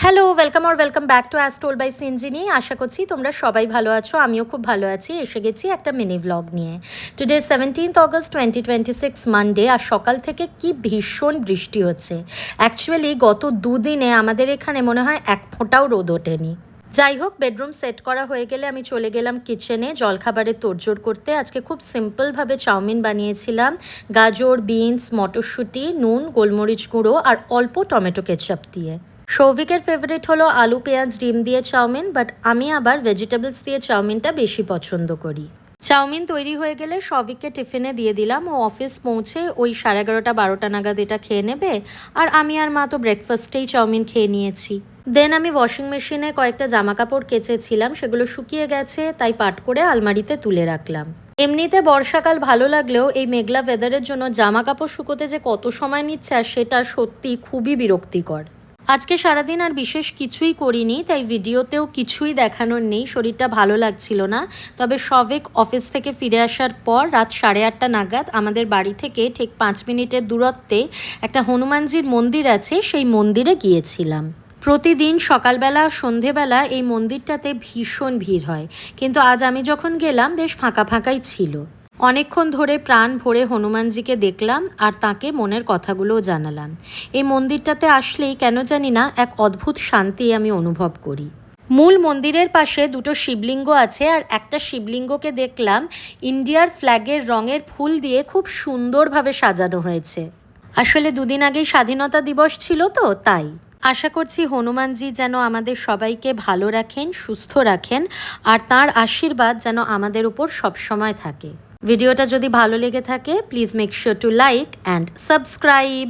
Hello, welcome back to as told by Sinjini. আশা করছি তোমরা সবাই ভালো আছো, আমিও খুব ভালো আছি। এসে গেছি একটা মিনি ভ্লগ নিয়ে। টুডে 17th অগস্ট 2026 মানডে, আর সকাল থেকে কি ভীষণ বৃষ্টি হচ্ছে। অ্যাকচুয়ালি গত দুদিনে আমাদের এখানে মনে হয় এক ফোঁটাও রোদ ওঠেনি। যাই হোক, বেডরুম সেট করা হয়ে গেলে আমি চলে গেলাম কিচেনে জলখাবারের তোড়জোড় করতে। আজকে খুব সিম্পলভাবে চাউমিন বানিয়েছিলাম। গাজর, বিনস, মটরশুঁটি, নুন, গোলমরিচ গুঁড়ো আর অল্প টমেটো কেচাপ দিয়ে। সৌভিকের ফেভারিট হলো আলু, পেঁয়াজ, ডিম দিয়ে চাউমিন, বাট আমি আবার ভেজিটেবলস দিয়ে চাউমিনটা বেশি পছন্দ করি। চাউমিন তৈরি হয়ে গেলে সৌভিককে টিফিনে দিয়ে দিলাম। ও অফিস পৌঁছে ওই 11:30-12টা নাগাদ এটা খেয়ে নেবে, আর আমি আর মা তো ব্রেকফাস্টেই চাউমিন খেয়ে নিয়েছি। দেন আমি ওয়াশিং মেশিনে কয়েকটা জামা কাপড় কেচেছিলাম, সেগুলো শুকিয়ে গেছে, তাই পাট করে আলমারিতে তুলে রাখলাম। এমনিতে বর্ষাকাল ভালো লাগলেও এই মেঘলা ওয়েদারের জন্য জামা কাপড় শুকোতে যে কত সময় নিচ্ছে, আর সেটা সত্যি খুবই বিরক্তিকর। আজকে সারাদিন আর বিশেষ কিছুই করিনি, তাই ভিডিওতেও কিছুই দেখানোর নেই। শরীরটা ভালো লাগছিল না। তবে সৌভিক অফিস থেকে ফিরে আসার পর রাত 8:30 নাগাদ আমাদের বাড়ি থেকে ঠিক 5 মিনিটের দূরত্বে একটা হনুমানজির মন্দির আছে, সেই মন্দিরে গিয়েছিলাম। প্রতিদিন সকালবেলা সন্ধেবেলা এই মন্দিরটাতে ভীষণ ভিড় হয়, কিন্তু আজ আমি যখন গেলাম বেশ ফাঁকা ফাঁকাই ছিল। অনেকক্ষণ ধরে প্রাণ ভরে হনুমানজিকে দেখলাম আর তাকে মনের কথাগুলোও জানালাম। এই মন্দিরটাতে আসলেই কেন জানি না এক অদ্ভুত শান্তি আমি অনুভব করি। মূল মন্দিরের পাশে দুটো শিবলিঙ্গ আছে, আর একটা শিবলিঙ্গকে দেখলাম ইন্ডিয়ার ফ্ল্যাগের রঙের ফুল দিয়ে খুব সুন্দরভাবে সাজানো হয়েছে। আসলে দুদিন আগেই স্বাধীনতা দিবস ছিল, তো তাই। আশা করছি হনুমানজি যেন আমাদের সবাইকে ভালো রাখেন, সুস্থ রাখেন, আর তাঁর আশীর্বাদ যেন আমাদের উপর সবসময় থাকে। ভিডিওটা যদি ভালো লেগে থাকে, please make sure to like and subscribe.